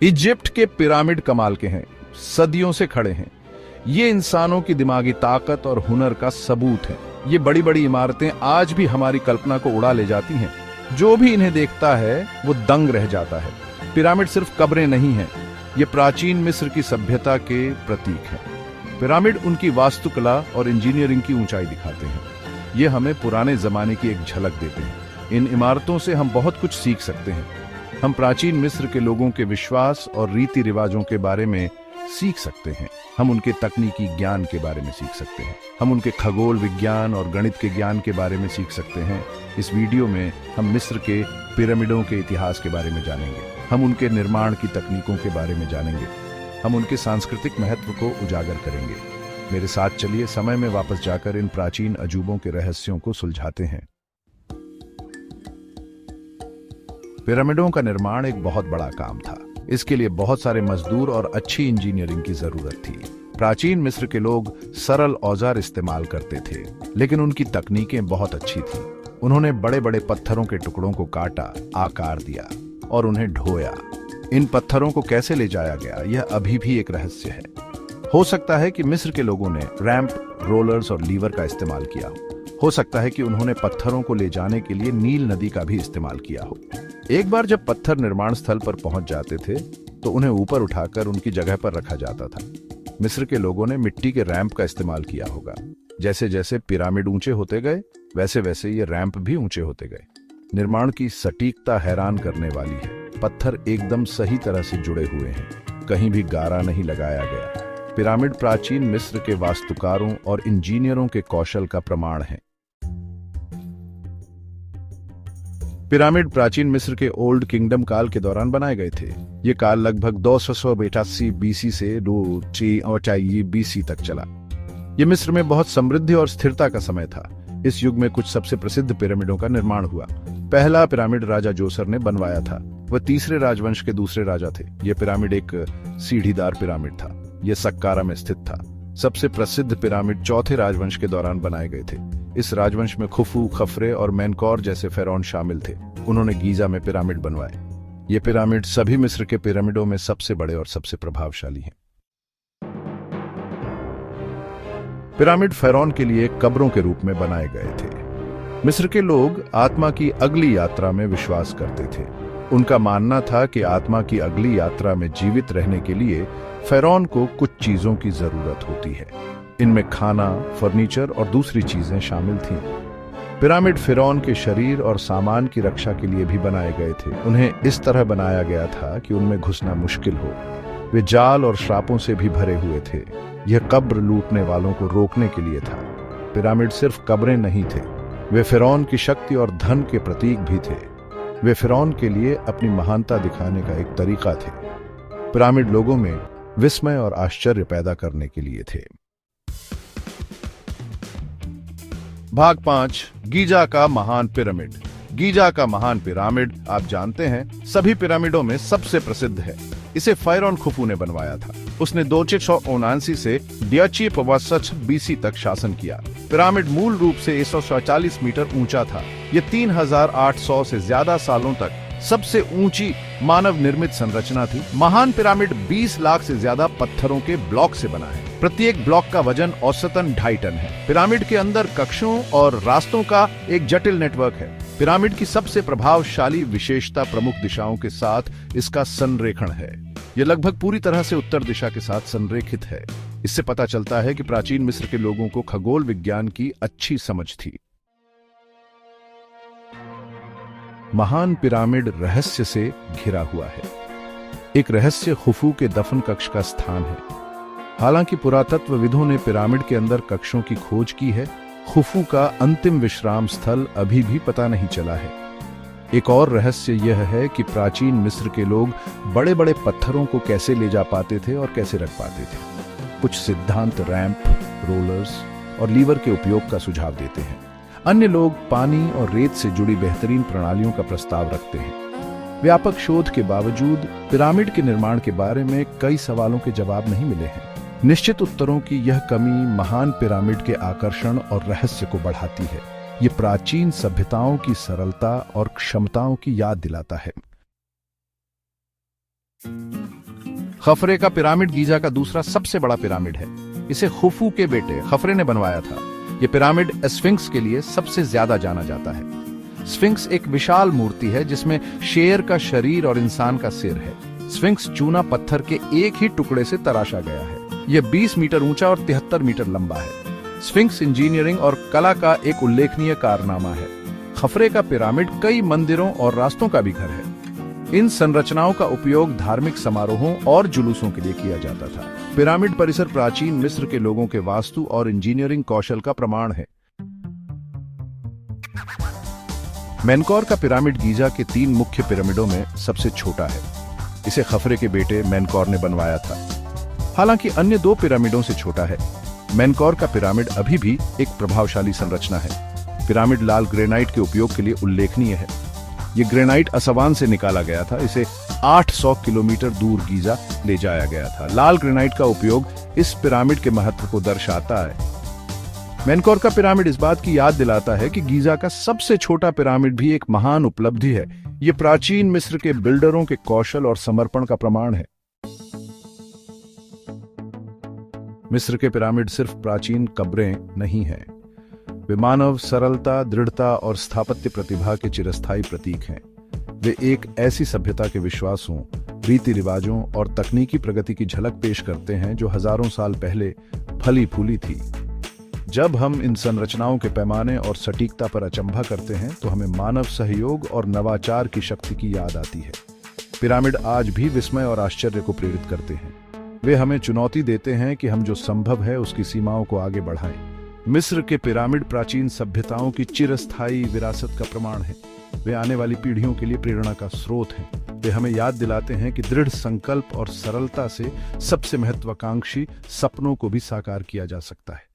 Egypt के pyramid कमाल के हैं, सदियों से खड़े हैं। ये इंसानों की दिमागी ताकत और हुनर का सबूत है। ये बड़ी बड़ी इमारतें आज भी हमारी कल्पना को उड़ा ले जाती हैं। जो भी इन्हें देखता है वो दंग रह जाता है। पिरामिड सिर्फ कब्रें नहीं हैं, ये प्राचीन मिस्र की सभ्यता के प्रतीक हैं। पिरामिड उनकी वास्तुकला और इंजीनियरिंग की ऊंचाई दिखाते हैं। ये हमें पुराने जमाने की एक झलक देते हैं। इन इमारतों से हम बहुत कुछ सीख सकते हैं। हम प्राचीन मिस्र के लोगों के विश्वास और रीति रिवाजों के बारे में सीख सकते हैं। हम उनके तकनीकी ज्ञान के बारे में सीख सकते हैं। हम उनके खगोल विज्ञान और गणित के ज्ञान के बारे में सीख सकते हैं। इस वीडियो में हम मिस्र के पिरामिडों के इतिहास के बारे में जानेंगे। हम उनके निर्माण की तकनीकों के बारे में जानेंगे। हम उनके सांस्कृतिक महत्व को उजागर करेंगे। मेरे साथ चलिए समय में वापस जाकर इन प्राचीन अजूबों के रहस्यों को सुलझाते हैं। पिरामिडों का निर्माण एक बहुत बड़ा काम था। इसके लिए बहुत सारे मजदूर और अच्छी इंजीनियरिंग की जरूरत थी। प्राचीन मिस्र के लोग सरल औजार इस्तेमाल करते थे, लेकिन उनकी तकनीकें बहुत अच्छी थी। उन्होंने बड़े बड़े पत्थरों के टुकड़ों को काटा, आकार दिया और उन्हें ढोया। इन पत्थरों को कैसे ले जाया गया, यह अभी भी एक रहस्य है। हो सकता है कि मिस्र के लोगों ने रैंप, रोलर्स और लीवर का इस्तेमाल किया हो सकता है कि उन्होंने पत्थरों को ले जाने के लिए नील नदी का भी इस्तेमाल किया हो। एक बार जब पत्थर निर्माण स्थल पर पहुंच जाते थे तो उन्हें ऊपर उठाकर उनकी जगह पर रखा जाता था। मिस्र के लोगों ने मिट्टी के रैंप का इस्तेमाल किया होगा। जैसे जैसे पिरामिड ऊंचे होते गए, वैसे वैसे ये रैंप भी ऊंचे होते गए। निर्माण की सटीकता हैरान करने वाली है। पत्थर एकदम सही तरह से जुड़े हुए हैं, कहीं भी गारा नहीं लगाया गया। पिरामिड प्राचीन मिस्र के वास्तुकारों और इंजीनियरों के कौशल का प्रमाण है। पिरामिड प्राचीन मिस्र के ओल्ड किंगडम काल के दौरान बनाए गए थे। ये काल लगभग 288 बीसी से 2 बीसी तक चला। ये मिस्र में बहुत समृद्धि और स्थिरता का समय था। इस युग में कुछ सबसे प्रसिद्ध पिरामिडों का निर्माण हुआ। पहला पिरामिड राजा जोसर ने बनवाया था। वह तीसरे राजवंश के दूसरे राजा थे। यह पिरामिड एक सीढ़ीदार पिरामिड था। यह सक्कारा में स्थित था। सबसे प्रसिद्ध पिरामिड चौथे राजवंश के दौरान बनाए गए थे। इस राजवंश में खुफू, खफरे और मेनकौर जैसे फेरौन शामिल थे। उन्होंने गीजा में पिरामिड बनवाए। ये पिरामिड सभी मिस्र के पिरामिडों में सबसे बड़े और सबसे प्रभावशाली हैं। पिरामिड फेरौन के लिए कब्रों के रूप में बनाए गए थे। मिस्र के लोग आत्मा की अगली यात्रा में विश्वास करते थे। उनका मानना था कि आत्मा की अगली यात्रा में जीवित रहने के लिए फेरौन को कुछ चीजों की जरूरत होती है। इनमें खाना, फर्नीचर और दूसरी चीजें शामिल थीं। पिरामिड फिरौन के शरीर और सामान की रक्षा के लिए भी बनाए गए थे। उन्हें इस तरह बनाया गया था कि उनमें घुसना मुश्किल हो। वे जाल और श्रापों से भी भरे हुए थे। यह कब्र लूटने वालों को रोकने के लिए था। पिरामिड सिर्फ कब्रें नहीं थे, वे फिरौन की शक्ति और धन के प्रतीक भी थे। वे फिरौन के लिए अपनी महानता दिखाने का एक तरीका थे। पिरामिड लोगों में विस्मय और आश्चर्य पैदा करने के लिए थे। भाग 5, गीजा का महान पिरामिड। गीजा का महान पिरामिड आप जानते हैं सभी पिरामिडों में सबसे प्रसिद्ध है। इसे फेरौन खुफू ने बनवाया था। उसने 2679 से 246 बीसी तक शासन किया। पिरामिड मूल रूप से 140 मीटर ऊंचा था। यह 3800 से ज्यादा सालों तक सबसे ऊंची मानव निर्मित संरचना थी। महान पिरामिड 20 लाख से ज्यादा पत्थरों के ब्लॉक से बना है। प्रत्येक ब्लॉक का वजन औसतन 2.5 टन है। पिरामिड के अंदर कक्षों और रास्तों का एक जटिल नेटवर्क है। पिरामिड की सबसे प्रभावशाली विशेषता प्रमुख दिशाओं के साथ इसका संरेखण है। यह लगभग पूरी तरह से उत्तर दिशा के साथ संरेखित है। इससे पता चलता है कि प्राचीन मिस्र के लोगों को खगोल विज्ञान की अच्छी समझ थी। महान पिरामिड रहस्य से घिरा हुआ है। एक रहस्य खुफू के दफन कक्ष का स्थान है। हालांकि पुरातत्वविदों ने पिरामिड के अंदर कक्षों की खोज की है, खुफू का अंतिम विश्राम स्थल अभी भी पता नहीं चला है। एक और रहस्य यह है कि प्राचीन मिस्र के लोग बड़े बड़े पत्थरों को कैसे ले जा पाते थे और कैसे रख पाते थे। कुछ सिद्धांत रैंप, रोलर्स और लीवर के उपयोग का सुझाव देते हैं। अन्य लोग पानी और रेत से जुड़ी बेहतरीन प्रणालियों का प्रस्ताव रखते हैं। व्यापक शोध के बावजूद पिरामिड के निर्माण के बारे में कई सवालों के जवाब नहीं मिले हैं। निश्चित उत्तरों की यह कमी महान पिरामिड के आकर्षण और रहस्य को बढ़ाती है। ये प्राचीन सभ्यताओं की सरलता और क्षमताओं की याद दिलाता है। खफरे का पिरामिड गीजा का दूसरा सबसे बड़ा पिरामिड है। इसे खुफू के बेटे खफरे ने बनवाया था। यह पिरामिड स्फिंक्स के लिए सबसे ज्यादा जाना जाता है। स्फिंक्स एक विशाल मूर्ति है जिसमें शेर का शरीर और इंसान का सिर है। स्फिंक्स चूना पत्थर के एक ही टुकड़े से तराशा गया है। यह 20 मीटर ऊंचा और 73 मीटर लंबा है। स्फिंक्स इंजीनियरिंग और कला का एक उल्लेखनीय कारनामा है। खफरे का पिरामिड कई मंदिरों और रास्तों का भी घर है। इन संरचनाओं का उपयोग धार्मिक समारोहों और जुलूसों के लिए किया जाता था। पिरामिड परिसर प्राचीन मिस्र के लोगों के वास्तु और इंजीनियरिंग कौशल का प्रमाण है। मेनकौर का पिरामिड गीजा के 3 मुख्य पिरामिडों में सबसे छोटा है। इसे खफरे के बेटे मेनकौर ने बनवाया था। हालांकि अन्य 2 पिरामिडों से छोटा है। मेनकौर का पिरामिड अभी भी एक प्रभावशाली संरचना है। पिरामिड लाल ग्रेनाइट के उपयोग के लिए उल्लेखनीय है। यह ग्रेनाइट असवान से निकाला गया था। इसे 800 किलोमीटर दूर गीजा ले जाया गया था। लाल ग्रेनाइट का उपयोग इस पिरामिड के महत्व को दर्शाता है। मेनकौर का पिरामिड इस बात की याद दिलाता है कि गीजा का सबसे छोटा पिरामिड भी एक महान उपलब्धि है। यह प्राचीन मिस्र के बिल्डरों के कौशल और समर्पण का प्रमाण है। मिस्र के पिरामिड सिर्फ प्राचीन कब्रें नहीं हैं। वे मानव सरलता, दृढ़ता और स्थापत्य प्रतिभा के चिरस्थायी प्रतीक हैं। वे एक ऐसी सभ्यता के विश्वासों, रीति रिवाजों और तकनीकी प्रगति की झलक पेश करते हैं जो हजारों साल पहले फली फूली थी। जब हम इन संरचनाओं के पैमाने और सटीकता पर अचंभा करते हैं तो हमें मानव सहयोग और नवाचार की शक्ति की याद आती है। पिरामिड आज भी विस्मय और आश्चर्य को प्रेरित करते हैं। वे हमें चुनौती देते हैं कि हम जो संभव है उसकी सीमाओं को आगे बढ़ाएं। मिस्र के पिरामिड प्राचीन सभ्यताओं की चिरस्थायी विरासत का प्रमाण है। वे आने वाली पीढ़ियों के लिए प्रेरणा का स्रोत हैं। वे हमें याद दिलाते हैं कि दृढ़ संकल्प और सरलता से सबसे महत्वाकांक्षी सपनों को भी साकार किया जा सकता है।